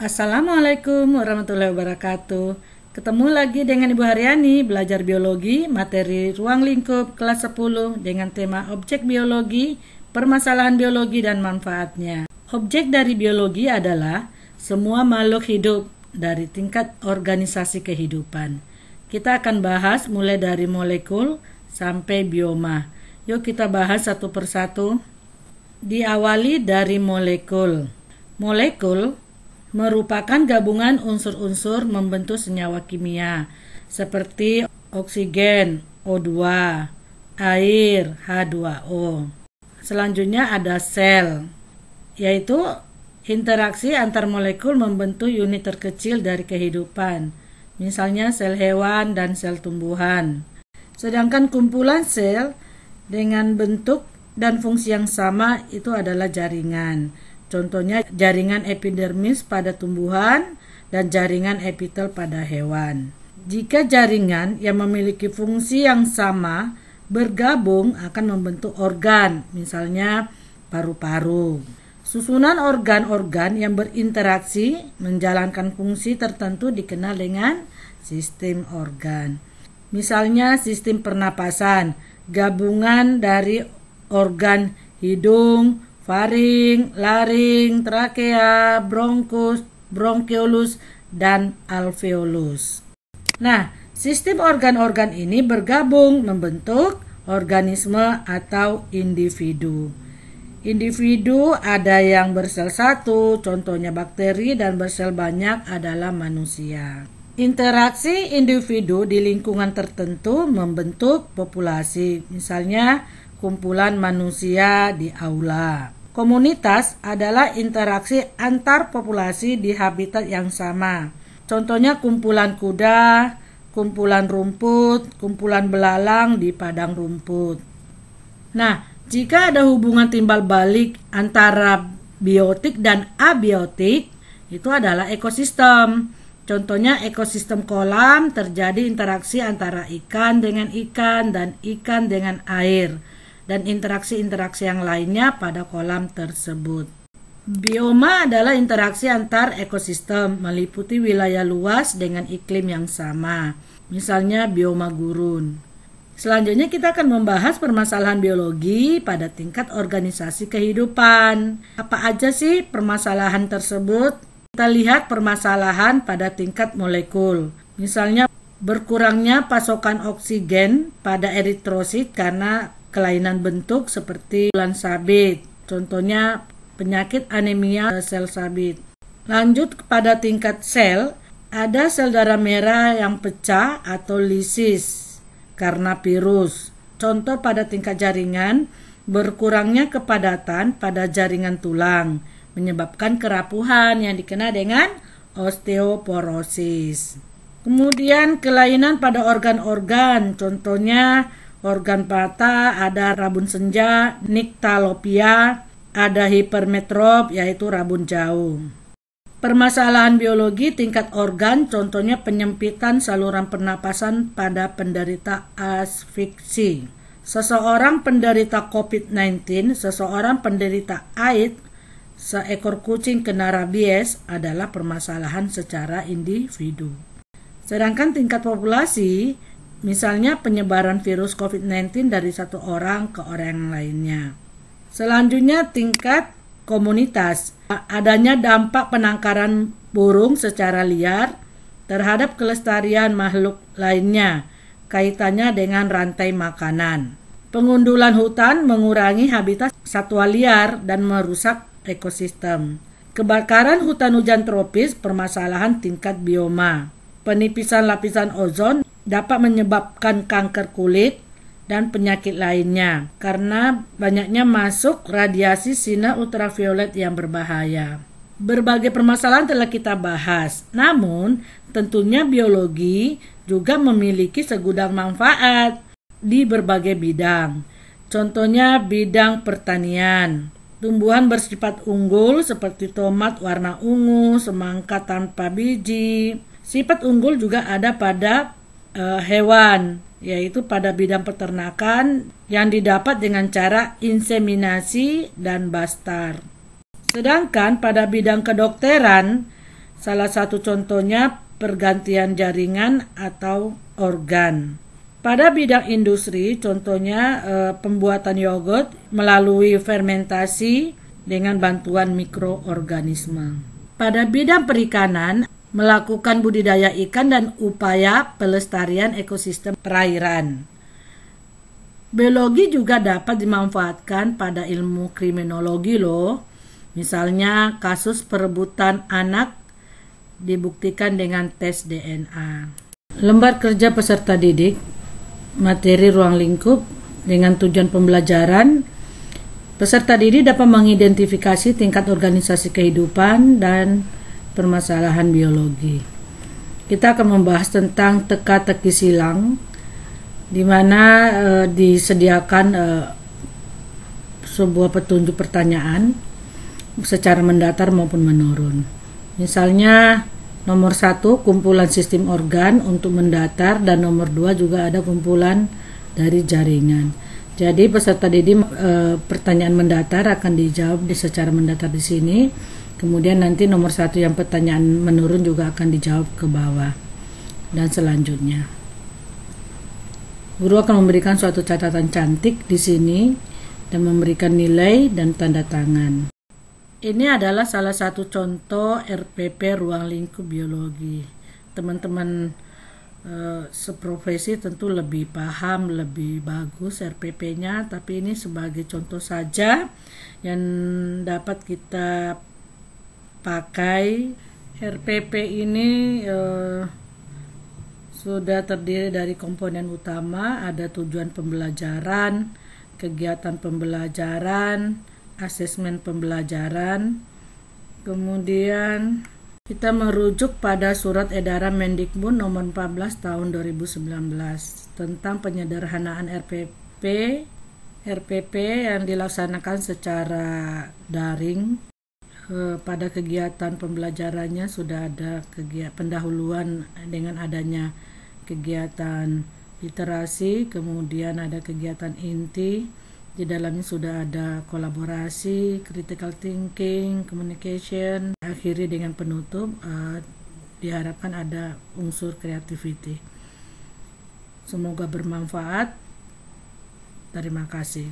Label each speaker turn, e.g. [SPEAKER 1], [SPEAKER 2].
[SPEAKER 1] Assalamualaikum warahmatullahi wabarakatuh. Ketemu lagi dengan Ibu Haryani, belajar biologi, materi ruang lingkup kelas 10 dengan tema objek biologi, permasalahan biologi dan manfaatnya. Objek dari biologi adalah semua makhluk hidup dari tingkat organisasi kehidupan. Kita akan bahas mulai dari molekul sampai bioma. Yuk kita bahas satu persatu. Diawali dari molekul. Molekul merupakan gabungan unsur-unsur membentuk senyawa kimia seperti oksigen, O2, air, H2O. Selanjutnya ada sel, yaitu interaksi antar molekul membentuk unit terkecil dari kehidupan, misalnya sel hewan dan sel tumbuhan. Sedangkan kumpulan sel dengan bentuk dan fungsi yang sama itu adalah jaringan. Contohnya jaringan epidermis pada tumbuhan dan jaringan epitel pada hewan. Jika jaringan yang memiliki fungsi yang sama bergabung akan membentuk organ, misalnya paru-paru. Susunan organ-organ yang berinteraksi menjalankan fungsi tertentu dikenal dengan sistem organ. Misalnya sistem pernapasan, gabungan dari organ hidung, faring, laring, trakea, bronkus, bronkiolus, dan alveolus. Nah, sistem organ-organ ini bergabung membentuk organisme atau individu. Individu ada yang bersel satu, contohnya bakteri, dan bersel banyak adalah manusia. Interaksi individu di lingkungan tertentu membentuk populasi, misalnya kumpulan manusia di aula. Komunitas adalah interaksi antar populasi di habitat yang sama. Contohnya kumpulan kuda, kumpulan rumput, kumpulan belalang di padang rumput. Nah, jika ada hubungan timbal balik antara biotik dan abiotik, itu adalah ekosistem. Contohnya ekosistem kolam terjadi interaksi antara ikan dengan ikan dan ikan dengan air, dan interaksi-interaksi yang lainnya pada kolam tersebut. Bioma adalah interaksi antar ekosistem meliputi wilayah luas dengan iklim yang sama, misalnya bioma gurun. Selanjutnya kita akan membahas permasalahan biologi pada tingkat organisasi kehidupan. Apa aja sih permasalahan tersebut? Kita lihat permasalahan pada tingkat molekul. Misalnya berkurangnya pasokan oksigen pada eritrosit karena kelainan bentuk seperti bulan sabit, contohnya penyakit anemia sel sabit. Lanjut kepada tingkat sel, ada sel darah merah yang pecah atau lisis karena virus. Contoh pada tingkat jaringan, berkurangnya kepadatan pada jaringan tulang, menyebabkan kerapuhan yang dikenal dengan osteoporosis. Kemudian kelainan pada organ-organ, contohnya organ patah, ada rabun senja, nyctalopia, ada hipermetrop yaitu rabun jauh. Permasalahan biologi tingkat organ, contohnya penyempitan saluran pernapasan pada penderita asfiksi. Seseorang penderita COVID-19, seseorang penderita AIDS, seekor kucing kena rabies adalah permasalahan secara individu. Sedangkan tingkat populasi, misalnya penyebaran virus COVID-19 dari satu orang ke orang yang lainnya. Selanjutnya tingkat komunitas. Adanya dampak penangkaran burung secara liar terhadap kelestarian makhluk lainnya, kaitannya dengan rantai makanan. Pengundulan hutan mengurangi habitat satwa liar dan merusak ekosistem. Kebakaran hutan hujan tropis, permasalahan tingkat bioma. Penipisan lapisan ozon dapat menyebabkan kanker kulit dan penyakit lainnya karena banyaknya masuk radiasi sinar ultraviolet yang berbahaya. Berbagai permasalahan telah kita bahas, namun tentunya biologi juga memiliki segudang manfaat di berbagai bidang. Contohnya bidang pertanian. Tumbuhan bersifat unggul seperti tomat warna ungu, semangka tanpa biji. Sifat unggul juga ada pada hewan, yaitu pada bidang peternakan yang didapat dengan cara inseminasi dan bastar. Sedangkan pada bidang kedokteran, Salah satu contohnya pergantian jaringan atau organ. Pada bidang industri, contohnya pembuatan yogurt melalui fermentasi dengan bantuan mikroorganisme. Pada bidang perikanan, melakukan budidaya ikan dan upaya pelestarian ekosistem perairan. Biologi juga dapat dimanfaatkan pada ilmu kriminologi loh. Misalnya kasus perebutan anak dibuktikan dengan tes DNA. Lembar kerja peserta didik, materi ruang lingkup dengan tujuan pembelajaran. Peserta didik dapat mengidentifikasi tingkat organisasi kehidupan dan permasalahan biologi. Kita akan membahas tentang teka-teki silang, di mana disediakan sebuah petunjuk pertanyaan secara mendatar maupun menurun. Misalnya nomor 1 kumpulan sistem organ untuk mendatar, dan nomor 2 juga ada kumpulan dari jaringan. Jadi peserta didik pertanyaan mendatar akan dijawab secara mendatar di sini. Kemudian nanti nomor 1 yang pertanyaan menurun juga akan dijawab ke bawah. Dan selanjutnya, guru akan memberikan suatu catatan cantik di sini dan memberikan nilai dan tanda tangan. Ini adalah salah satu contoh RPP ruang lingkup biologi. Teman-teman seprofesi tentu lebih paham, lebih bagus RPP-nya, tapi ini sebagai contoh saja yang dapat kita pakai. RPP ini sudah terdiri dari komponen utama, ada tujuan pembelajaran, kegiatan pembelajaran, asesmen pembelajaran. Kemudian kita merujuk pada surat edaran Mendikbud nomor 14 tahun 2019 tentang penyederhanaan RPP yang dilaksanakan secara daring. Pada kegiatan pembelajarannya sudah ada pendahuluan dengan adanya kegiatan literasi, kemudian ada kegiatan inti. Di dalamnya sudah ada kolaborasi, critical thinking, communication. Akhiri dengan penutup, diharapkan ada unsur creativity. Semoga bermanfaat. Terima kasih.